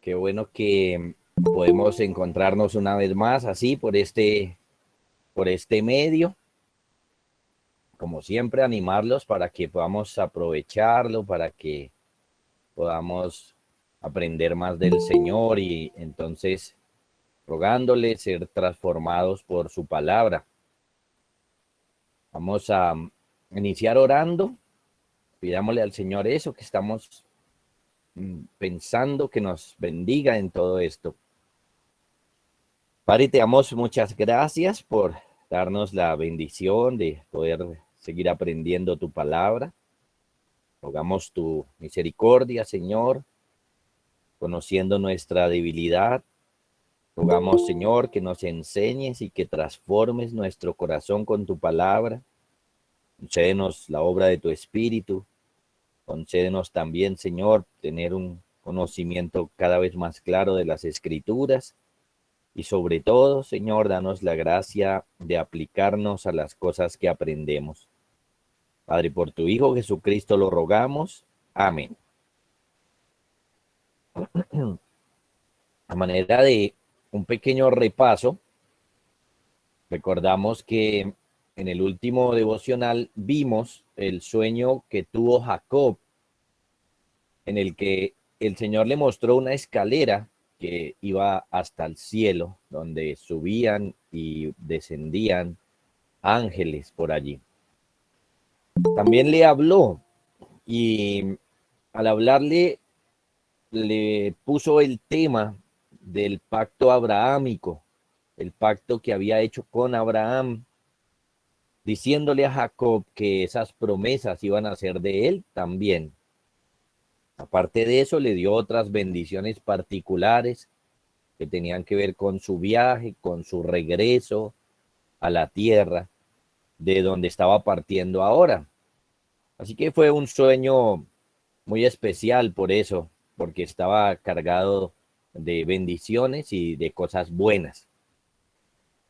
Qué bueno que podemos encontrarnos una vez más así por este medio. Como siempre, animarlos para que podamos aprovecharlo, para que podamos aprender más del Señor y entonces rogándole ser transformados por su palabra. Vamos a iniciar orando. Pidámosle al Señor eso que estamos pensando, que nos bendiga en todo esto. Padre, te damos muchas gracias por darnos la bendición de poder seguir aprendiendo tu palabra. Rogamos tu misericordia, Señor, conociendo nuestra debilidad. Rogamos, Señor, que nos enseñes y que transformes nuestro corazón con tu palabra. Concédenos la obra de tu Espíritu. Concédenos también, Señor, tener un conocimiento cada vez más claro de las Escrituras. Y sobre todo, Señor, danos la gracia de aplicarnos a las cosas que aprendemos. Padre, por tu Hijo Jesucristo lo rogamos. Amén. A manera de un pequeño repaso, recordamos que en el último devocional vimos el sueño que tuvo Jacob, en el que el Señor le mostró una escalera que iba hasta el cielo, donde subían y descendían ángeles por allí. También le habló y al hablarle le puso el tema del pacto abrahámico, el pacto que había hecho con Abraham, diciéndole a Jacob que esas promesas iban a ser de él también. Aparte de eso, le dio otras bendiciones particulares que tenían que ver con su viaje, con su regreso a la tierra de donde estaba partiendo ahora. Así que fue un sueño muy especial por eso, porque estaba cargado de bendiciones y de cosas buenas.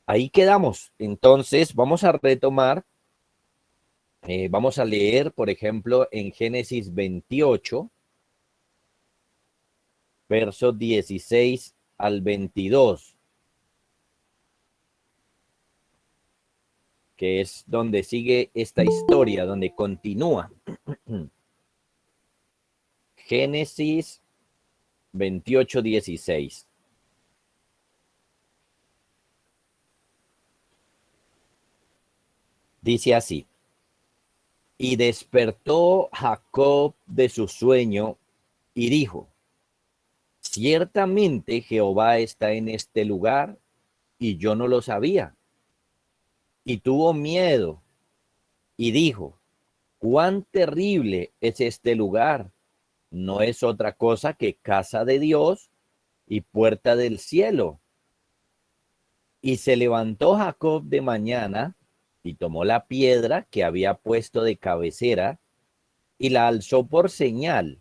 Ahí quedamos. Entonces vamos a retomar, vamos a leer, por ejemplo, en Génesis 28, versos 16 al 22, que es donde sigue esta historia, donde continúa. Génesis 28, 16. Dice así: y despertó Jacob de su sueño y dijo: ciertamente Jehová está en este lugar y yo no lo sabía. Y tuvo miedo y dijo: cuán terrible es este lugar. No es otra cosa que casa de Dios y puerta del cielo. Y se levantó Jacob de mañana y tomó la piedra que había puesto de cabecera y la alzó por señal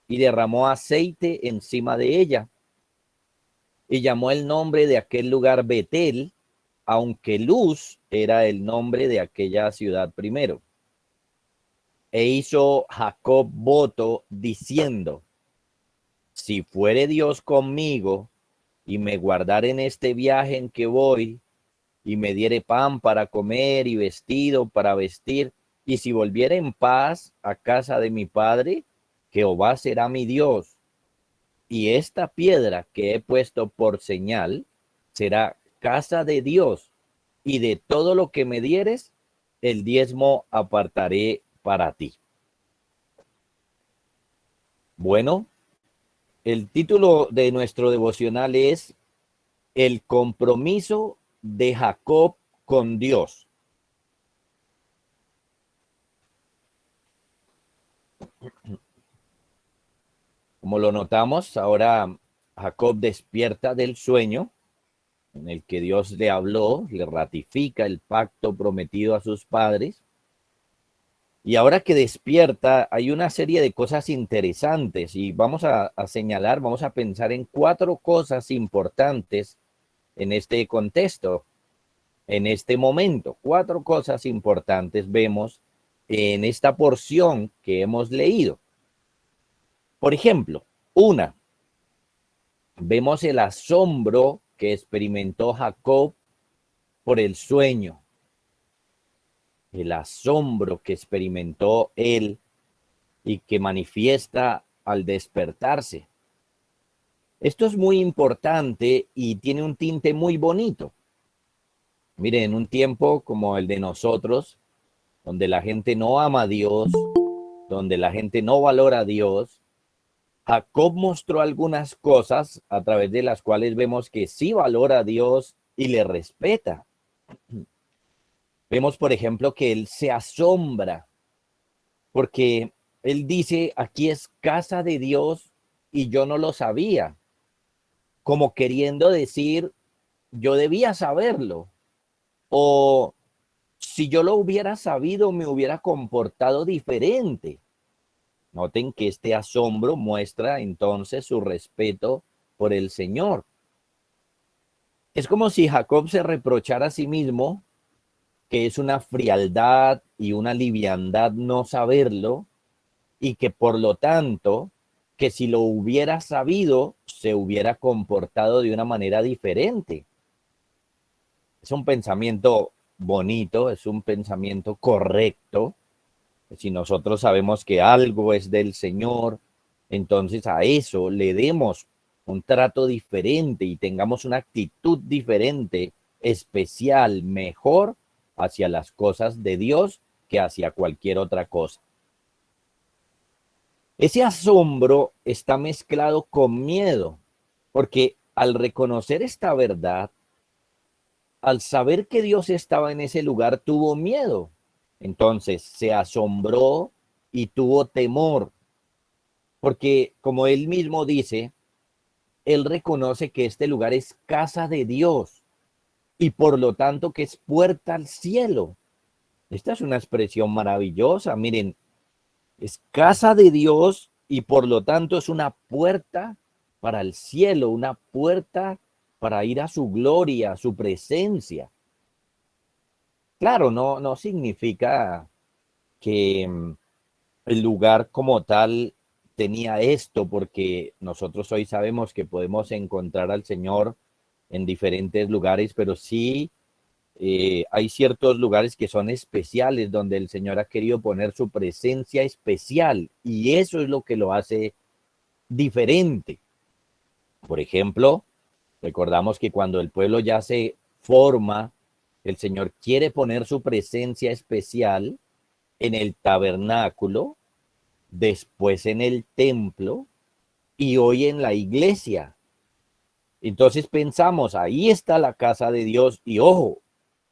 y derramó aceite encima de ella y llamó el nombre de aquel lugar Betel, aunque Luz era el nombre de aquella ciudad primero. E hizo Jacob voto diciendo: si fuere Dios conmigo y me guardare en este viaje en que voy, y me diere pan para comer y vestido para vestir, y si volviere en paz a casa de mi padre, Jehová será mi Dios, y esta piedra que he puesto por señal será casa de Dios, y de todo lo que me dieres, el diezmo apartaré para ti. Bueno, el título de nuestro devocional es El compromiso de Jacob con Dios. Como lo notamos, ahora Jacob despierta del sueño en el que Dios le habló, le ratifica el pacto prometido a sus padres. Y ahora que despierta, hay una serie de cosas interesantes y vamos a señalar, vamos a pensar en 4 cosas importantes en este contexto, en este momento. 4 cosas importantes vemos en esta porción que hemos leído. Por ejemplo, una, vemos el asombro que experimentó Jacob por el sueño, el asombro que experimentó él y que manifiesta al despertarse. Esto es muy importante y tiene un tinte muy bonito. Miren, en un tiempo como el de nosotros, donde la gente no ama a Dios, donde la gente no valora a Dios, Jacob mostró algunas cosas a través de las cuales vemos que sí valora a Dios y le respeta. Vemos, por ejemplo, que él se asombra porque él dice, aquí es casa de Dios y yo no lo sabía, como queriendo decir, yo debía saberlo, o si yo lo hubiera sabido, me hubiera comportado diferente. Noten que este asombro muestra entonces su respeto por el Señor. Es como si Jacob se reprochara a sí mismo que es una frialdad y una liviandad no saberlo, y que por lo tanto, que si lo hubiera sabido, se hubiera comportado de una manera diferente. Es un pensamiento bonito, es un pensamiento correcto. Si nosotros sabemos que algo es del Señor, entonces a eso le demos un trato diferente y tengamos una actitud diferente, especial, mejor hacia las cosas de Dios que hacia cualquier otra cosa. Ese asombro está mezclado con miedo, porque al reconocer esta verdad, al saber que Dios estaba en ese lugar, tuvo miedo. Entonces se asombró y tuvo temor, porque como él mismo dice, él reconoce que este lugar es casa de Dios y por lo tanto que es puerta al cielo. Esta es una expresión maravillosa. Miren, es casa de Dios y por lo tanto es una puerta para el cielo, una puerta para ir a su gloria, a su presencia. Claro, no significa que el lugar como tal tenía esto, porque nosotros hoy sabemos que podemos encontrar al Señor en diferentes lugares, pero sí hay ciertos lugares que son especiales, donde el Señor ha querido poner su presencia especial y eso es lo que lo hace diferente. Por ejemplo, recordamos que cuando el pueblo ya se forma, el Señor quiere poner su presencia especial en el tabernáculo, después en el templo y hoy en la iglesia. Entonces pensamos, ahí está la casa de Dios y ojo,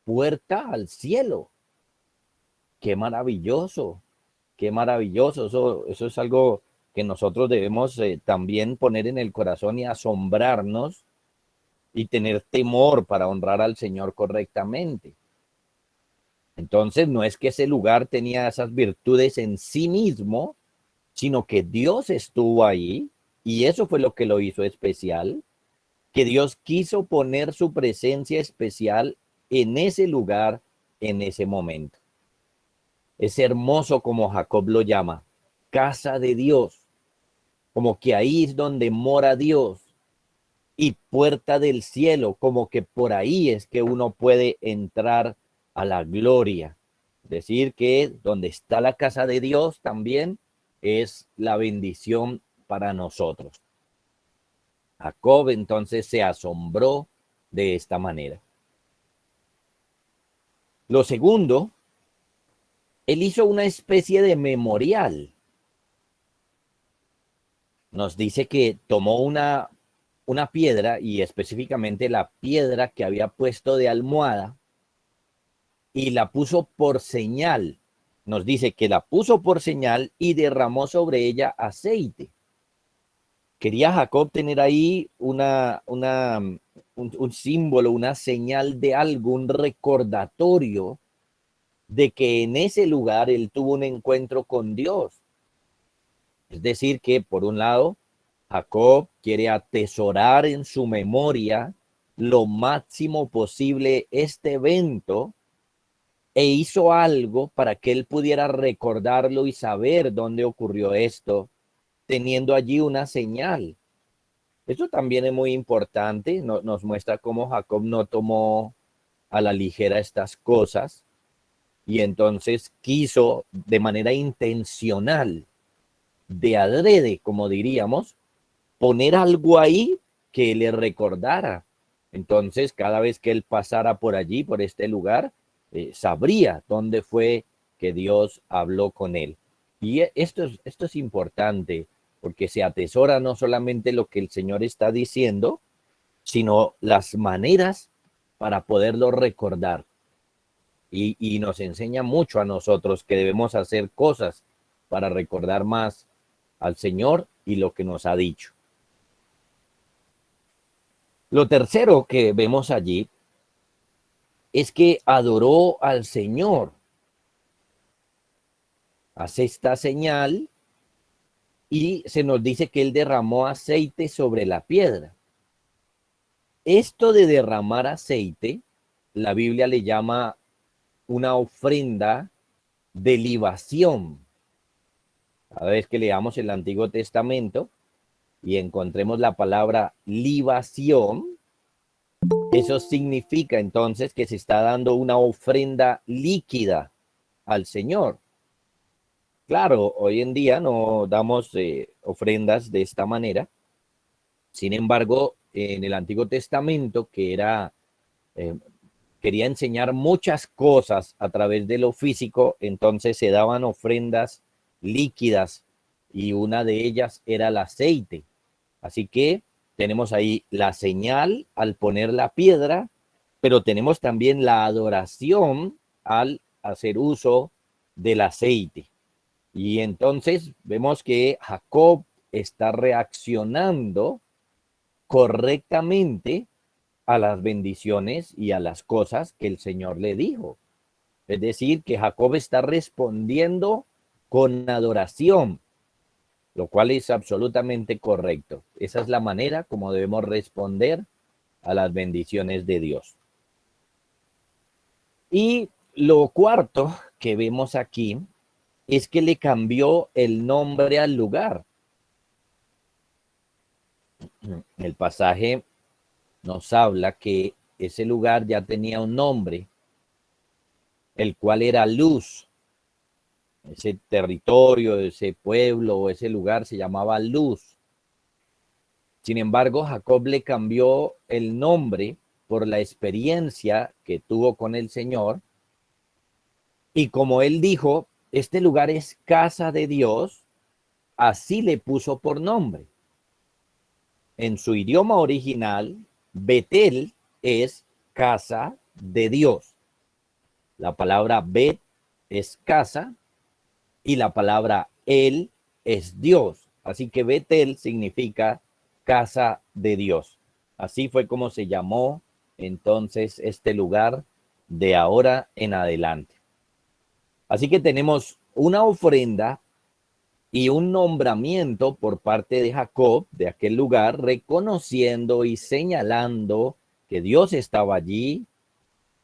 puerta al cielo. Qué maravilloso, qué maravilloso. Eso es algo que nosotros debemos también poner en el corazón y asombrarnos y tener temor para honrar al Señor correctamente. Entonces no es que ese lugar tenía esas virtudes en sí mismo, sino que Dios estuvo ahí y eso fue lo que lo hizo especial, que Dios quiso poner su presencia especial en ese lugar, en ese momento. Es hermoso como Jacob lo llama, casa de Dios, como que ahí es donde mora Dios, y puerta del cielo, como que por ahí es que uno puede entrar a la gloria. Decir que donde está la casa de Dios también es la bendición para nosotros. Jacob entonces se asombró de esta manera. Lo segundo, él hizo una especie de memorial. Nos dice que tomó una piedra y específicamente la piedra que había puesto de almohada y la puso por señal. Nos dice que la puso por señal y derramó sobre ella aceite. Quería Jacob tener ahí un símbolo, una señal de algo, un recordatorio de que en ese lugar él tuvo un encuentro con Dios. Es decir, que por un lado, Jacob quiere atesorar en su memoria lo máximo posible este evento e hizo algo para que él pudiera recordarlo y saber dónde ocurrió esto, teniendo allí una señal. Eso también es muy importante, nos muestra cómo Jacob no tomó a la ligera estas cosas y entonces quiso de manera intencional, de adrede, como diríamos, poner algo ahí que le recordara. Entonces, cada vez que él pasara por allí, por este lugar, sabría dónde fue que Dios habló con él. Y esto es importante, porque se atesora no solamente lo que el Señor está diciendo, sino las maneras para poderlo recordar. Y nos enseña mucho a nosotros que debemos hacer cosas para recordar más al Señor y lo que nos ha dicho. Lo tercero que vemos allí es que adoró al Señor. Hace esta señal y se nos dice que él derramó aceite sobre la piedra. Esto de derramar aceite, la Biblia le llama una ofrenda de libación. Cada vez que leamos el Antiguo Testamento y encontremos la palabra libación, eso significa entonces que se está dando una ofrenda líquida al Señor. Claro, hoy en día no damos ofrendas de esta manera. Sin embargo, en el Antiguo Testamento, que era, quería enseñar muchas cosas a través de lo físico, entonces se daban ofrendas líquidas y una de ellas era el aceite. Así que tenemos ahí la señal al poner la piedra, pero tenemos también la adoración al hacer uso del aceite. Y entonces vemos que Jacob está reaccionando correctamente a las bendiciones y a las cosas que el Señor le dijo. Es decir, que Jacob está respondiendo con adoración, lo cual es absolutamente correcto. Esa es la manera como debemos responder a las bendiciones de Dios. Y lo cuarto que vemos aquí es que le cambió el nombre al lugar. El pasaje nos habla que ese lugar ya tenía un nombre, el cual era Luz. Ese territorio, ese pueblo o ese lugar se llamaba Luz. Sin embargo, Jacob le cambió el nombre por la experiencia que tuvo con el Señor. Y como él dijo, este lugar es casa de Dios, así le puso por nombre. En su idioma original, Betel es casa de Dios. La palabra Bet es casa y la palabra El es Dios. Así que Betel significa casa de Dios. Así fue como se llamó entonces este lugar de ahora en adelante. Así que tenemos una ofrenda y un nombramiento por parte de Jacob de aquel lugar, reconociendo y señalando que Dios estaba allí,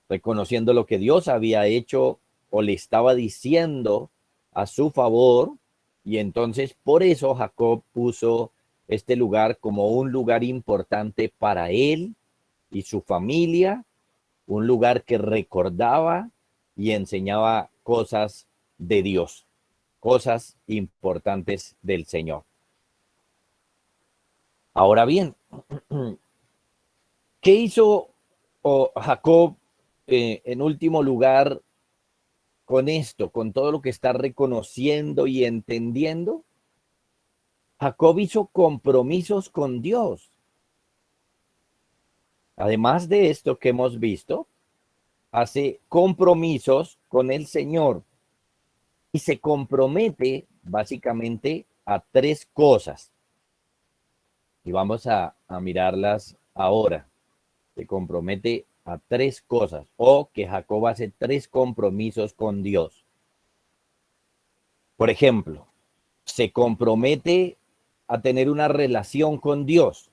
reconociendo lo que Dios había hecho o le estaba diciendo a su favor. Y entonces por eso Jacob puso este lugar como un lugar importante para él y su familia, un lugar que recordaba y enseñaba cosas de Dios, cosas importantes del Señor. Ahora bien, ¿qué hizo Jacob en último lugar con esto, con todo lo que está reconociendo y entendiendo? Jacob hizo compromisos con Dios. Además de esto que hemos visto, hace compromisos con el Señor y se compromete básicamente a tres cosas. Y vamos a mirarlas ahora. Se compromete a tres cosas, o que Jacob hace tres compromisos con Dios. Por ejemplo, se compromete a tener una relación con Dios.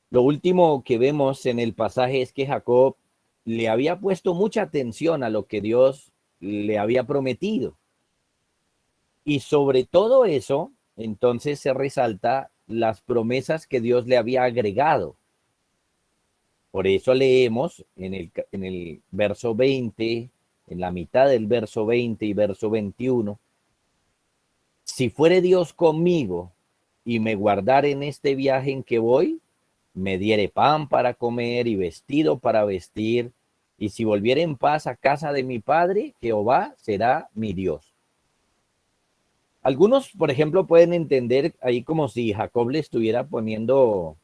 Lo último que vemos en el pasaje es que Jacob le había puesto mucha atención a lo que Dios le había prometido. Y sobre todo eso, entonces se resalta las promesas que Dios le había agregado. Por eso leemos en el verso 20, en la mitad del verso 20 y verso 21, si fuere Dios conmigo y me guardare en este viaje en que voy, me diere pan para comer y vestido para vestir, y si volviere en paz a casa de mi padre, Jehová será mi Dios. Algunos, por ejemplo, pueden entender ahí como si Jacob le estuviera poniendo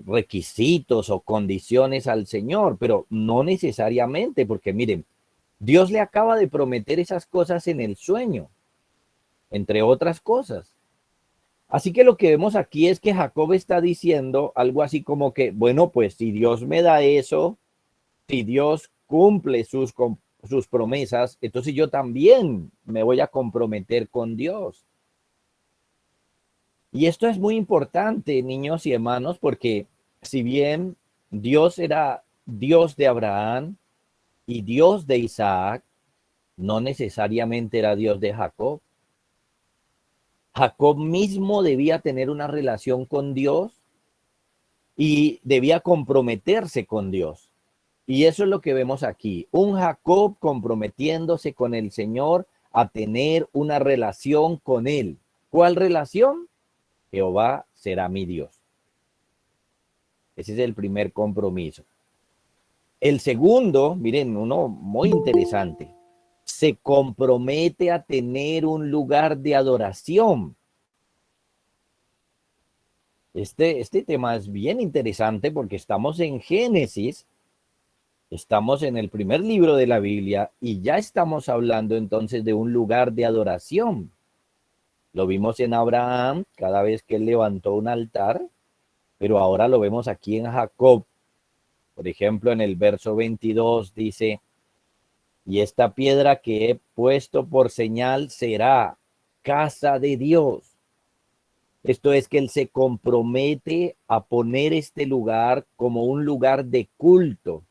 requisitos o condiciones al Señor, pero no necesariamente, porque miren, Dios le acaba de prometer esas cosas en el sueño, entre otras cosas. Así que lo que vemos aquí es que Jacob está diciendo algo así como que, bueno, pues si Dios me da eso, si Dios cumple sus promesas, entonces yo también me voy a comprometer con Dios. Y esto es muy importante, niños y hermanos, porque si bien Dios era Dios de Abraham y Dios de Isaac, no necesariamente era Dios de Jacob. Jacob mismo debía tener una relación con Dios y debía comprometerse con Dios. Y eso es lo que vemos aquí. Un Jacob comprometiéndose con el Señor a tener una relación con él. ¿Cuál relación? Jehová será mi Dios. Ese es el primer compromiso. El segundo, miren, uno muy interesante. Se compromete a tener un lugar de adoración. Este tema es bien interesante porque estamos en Génesis, estamos en el primer libro de la Biblia y ya estamos hablando entonces de un lugar de adoración. Lo vimos en Abraham cada vez que él levantó un altar, pero ahora lo vemos aquí en Jacob. Por ejemplo, en el verso 22 dice, y esta piedra que he puesto por señal será casa de Dios. Esto es que él se compromete a poner este lugar como un lugar de culto,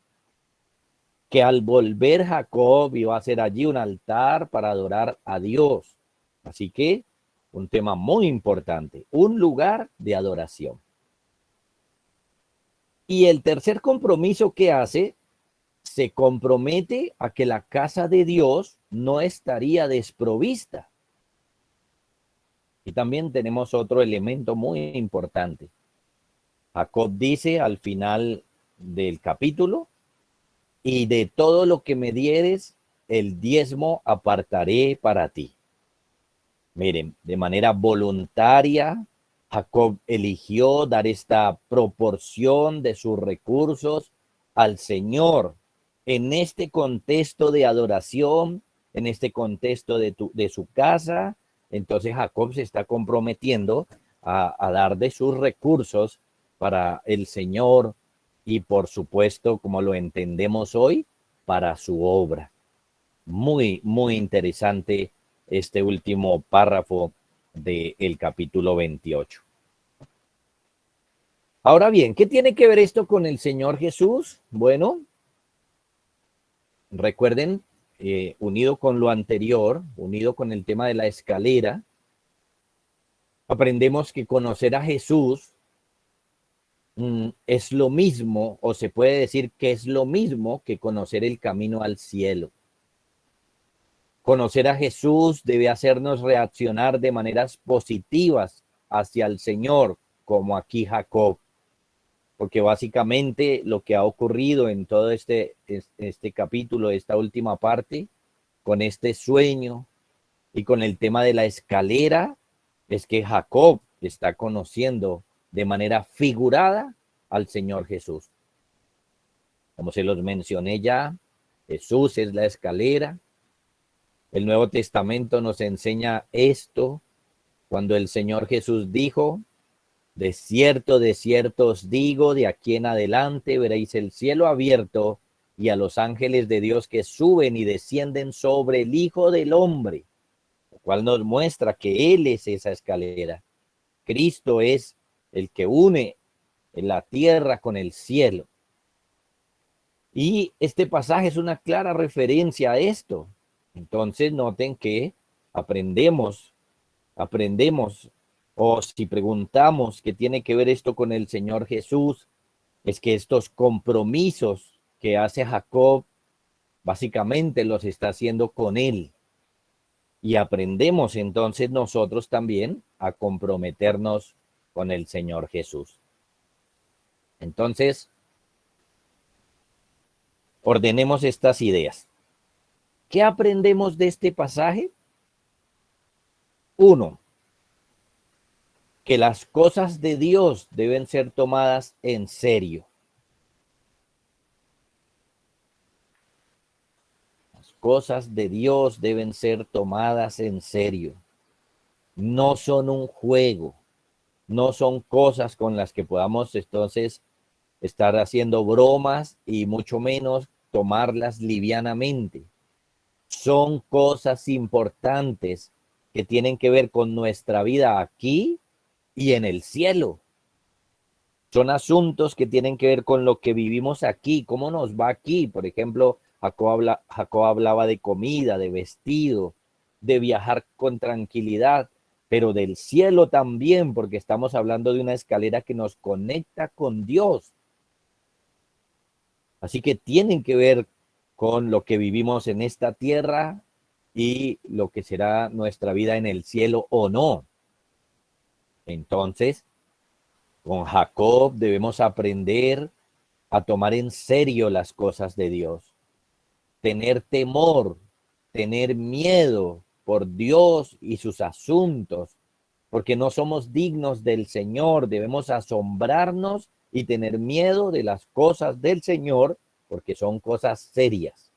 que al volver Jacob iba a hacer allí un altar para adorar a Dios. Así que un tema muy importante, un lugar de adoración. Y el tercer compromiso que hace, se compromete a que la casa de Dios no estaría desprovista. Y también tenemos otro elemento muy importante. Jacob dice al final del capítulo, y de todo lo que me dieres, el diezmo apartaré para ti. Miren, de manera voluntaria, Jacob eligió dar esta proporción de sus recursos al Señor en este contexto de adoración, en este contexto de su casa. Entonces Jacob se está comprometiendo a dar de sus recursos para el Señor y por supuesto, como lo entendemos hoy, para su obra. Muy, muy interesante este último párrafo del capítulo 28. Ahora bien, ¿qué tiene que ver esto con el Señor Jesús? Bueno, recuerden, unido con lo anterior, unido con el tema de la escalera, aprendemos que conocer a Jesús es lo mismo, o se puede decir que es lo mismo que conocer el camino al cielo. Conocer a Jesús debe hacernos reaccionar de maneras positivas hacia el Señor, como aquí Jacob, porque básicamente lo que ha ocurrido en todo este capítulo, esta última parte, con este sueño y con el tema de la escalera, es que Jacob está conociendo de manera figurada al Señor Jesús. Como se los mencioné ya, Jesús es la escalera. El Nuevo Testamento nos enseña esto cuando el Señor Jesús dijo, de cierto os digo, de aquí en adelante veréis el cielo abierto y a los ángeles de Dios que suben y descienden sobre el Hijo del Hombre, lo cual nos muestra que Él es esa escalera. Cristo es el que une la tierra con el cielo. Y este pasaje es una clara referencia a esto. Entonces noten que aprendemos aprendemos o si preguntamos qué tiene que ver esto con el Señor Jesús, es que estos compromisos que hace Jacob, básicamente los está haciendo con él. Y aprendemos entonces nosotros también a comprometernos con el Señor Jesús. Entonces, ordenemos estas ideas. ¿Qué aprendemos de este pasaje? Uno, que las cosas de Dios deben ser tomadas en serio. Las cosas de Dios deben ser tomadas en serio. No son un juego, no son cosas con las que podamos entonces estar haciendo bromas y mucho menos tomarlas livianamente. Son cosas importantes que tienen que ver con nuestra vida aquí y en el cielo. Son asuntos que tienen que ver con lo que vivimos aquí, cómo nos va aquí. Por ejemplo, Jacob hablaba de comida, de vestido, de viajar con tranquilidad, pero del cielo también, porque estamos hablando de una escalera que nos conecta con Dios. Así que tienen que ver con lo que vivimos en esta tierra y lo que será nuestra vida en el cielo o no. Entonces, con Jacob debemos aprender a tomar en serio las cosas de Dios, tener temor, tener miedo por Dios y sus asuntos, porque no somos dignos del Señor, debemos asombrarnos y tener miedo de las cosas del Señor, porque son cosas serias.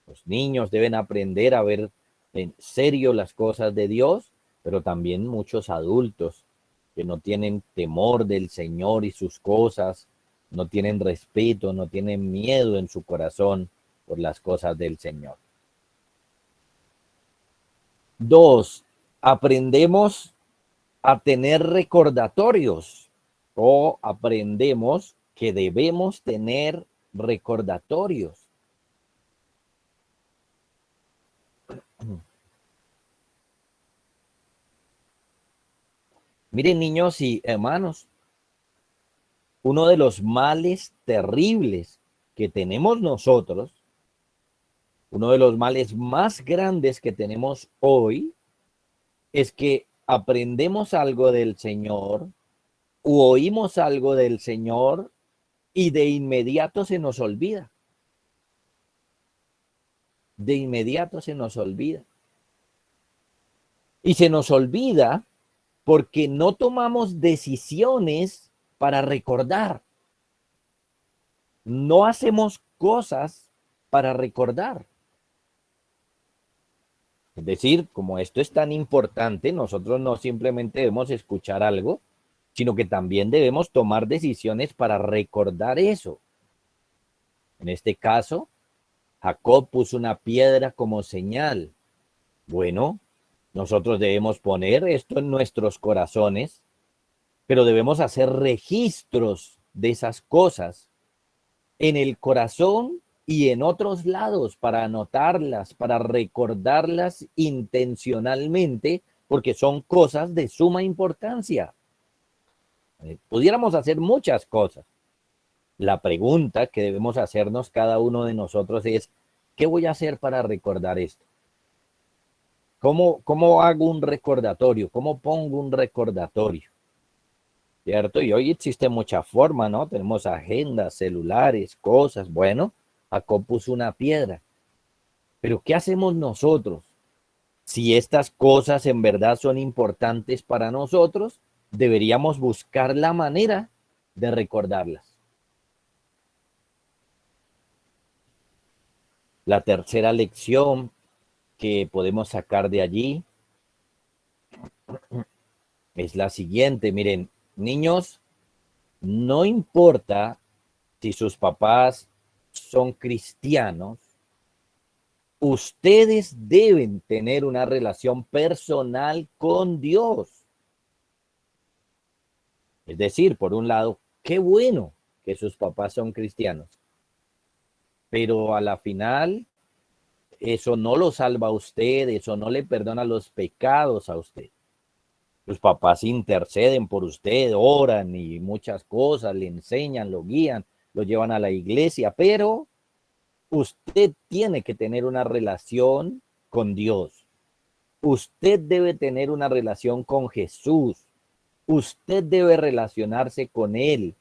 Los niños deben aprender a ver en serio las cosas de Dios, pero también muchos adultos que no tienen temor del Señor y sus cosas, no tienen respeto, no tienen miedo en su corazón por las cosas del Señor. Dos, aprendemos a tener recordatorios o aprendemos que debemos tener recordatorios. Miren, niños y hermanos, uno de los males terribles que tenemos nosotros, uno de los males más grandes que tenemos hoy, es que aprendemos algo del Señor u oímos algo del Señor y de inmediato se nos olvida. De inmediato se nos olvida. Y se nos olvida porque no tomamos decisiones para recordar. No hacemos cosas para recordar. Es decir, como esto es tan importante, nosotros no simplemente debemos escuchar algo, sino que también debemos tomar decisiones para recordar eso. En este caso, Jacob puso una piedra como señal. Bueno, nosotros debemos poner esto en nuestros corazones, pero debemos hacer registros de esas cosas en el corazón y en otros lados para anotarlas, para recordarlas intencionalmente, porque son cosas de suma importancia. Pudiéramos hacer muchas cosas. La pregunta que debemos hacernos cada uno de nosotros es, ¿qué voy a hacer para recordar esto? ¿Cómo hago un recordatorio? ¿Cómo pongo un recordatorio? ¿Cierto? Y hoy existe mucha forma, ¿no? Tenemos agendas, celulares, cosas. Bueno, Jacob puso una piedra. Pero ¿qué hacemos nosotros? Si estas cosas en verdad son importantes para nosotros, deberíamos buscar la manera de recordarlas. La tercera lección que podemos sacar de allí es la siguiente. Miren, niños, no importa si sus papás son cristianos, ustedes deben tener una relación personal con Dios. Es decir, por un lado, qué bueno que sus papás son cristianos, pero a la final eso no lo salva a usted, eso no le perdona los pecados a usted. Los papás interceden por usted, oran y muchas cosas, le enseñan, lo guían, lo llevan a la iglesia, pero usted tiene que tener una relación con Dios. Usted debe tener una relación con Jesús. Usted debe relacionarse con Él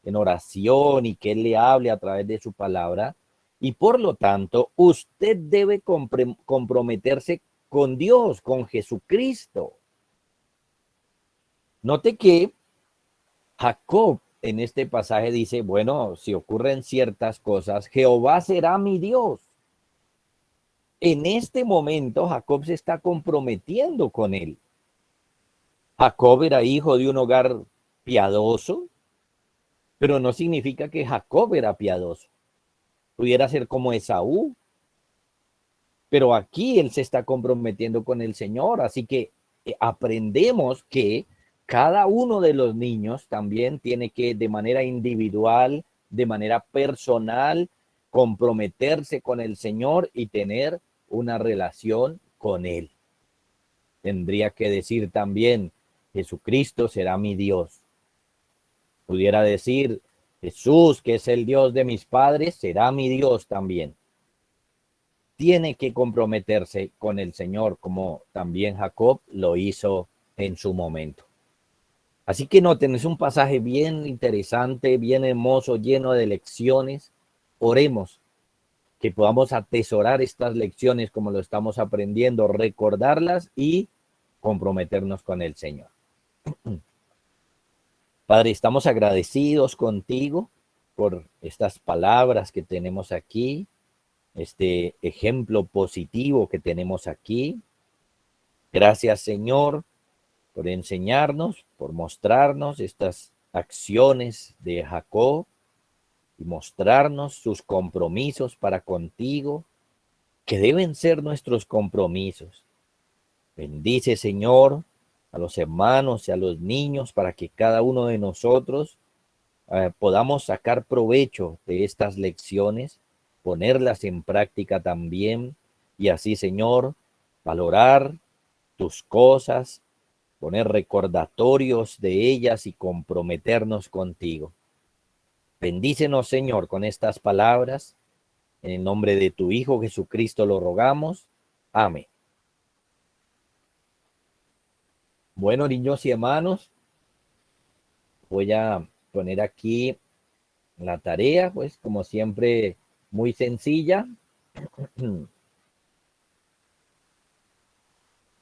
en oración y que Él le hable a través de su palabra. Y por lo tanto, usted debe comprometerse con Dios, con Jesucristo. Note que Jacob en este pasaje dice, bueno, si ocurren ciertas cosas, Jehová será mi Dios. En este momento Jacob se está comprometiendo con él. Jacob era hijo de un hogar piadoso, pero no significa que Jacob era piadoso. Pudiera ser como Esaú, pero aquí él se está comprometiendo con el Señor, así que aprendemos que cada uno de los niños también tiene que de manera individual, de manera personal, comprometerse con el Señor y tener una relación con Él. Tendría que decir también, Jesucristo será mi Dios. Pudiera decir, Jesús, que es el Dios de mis padres, será mi Dios también. Tiene que comprometerse con el Señor, como también Jacob lo hizo en su momento. Así que noten, es un pasaje bien interesante, bien hermoso, lleno de lecciones. Oremos que podamos atesorar estas lecciones como lo estamos aprendiendo, recordarlas y comprometernos con el Señor. Padre, estamos agradecidos contigo por estas palabras que tenemos aquí, este ejemplo positivo que tenemos aquí. Gracias, Señor, por enseñarnos, por mostrarnos estas acciones de Jacob y mostrarnos sus compromisos para contigo, que deben ser nuestros compromisos. Bendice, Señor, a los hermanos y a los niños para que cada uno de nosotros podamos sacar provecho de estas lecciones, ponerlas en práctica también y así, Señor, valorar tus cosas, poner recordatorios de ellas y comprometernos contigo. Bendícenos, Señor, con estas palabras. En el nombre de tu Hijo Jesucristo lo rogamos. Amén. Bueno, niños y hermanos, voy a poner aquí la tarea, pues como siempre, muy sencilla.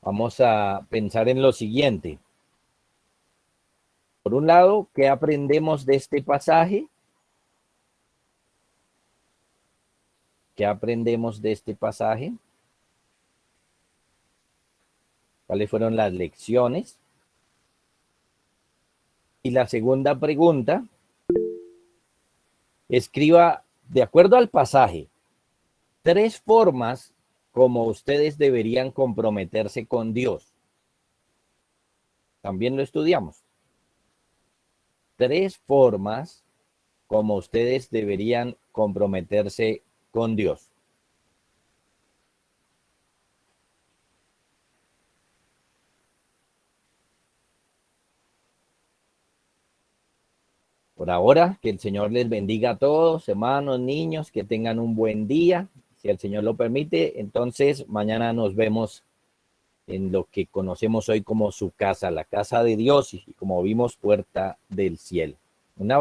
Vamos a pensar en lo siguiente. Por un lado, ¿qué aprendemos de este pasaje? ¿Qué aprendemos de este pasaje? ¿Cuáles fueron las lecciones? Y la segunda pregunta, escriba, de acuerdo al pasaje, 3 formas como ustedes deberían comprometerse con Dios. También lo estudiamos. 3 formas como ustedes deberían comprometerse con Dios. Por ahora, que el Señor les bendiga a todos, hermanos, niños, que tengan un buen día. Si el Señor lo permite, entonces mañana nos vemos en lo que conocemos hoy como su casa, la casa de Dios, y como vimos, puerta del cielo. Un abrazo.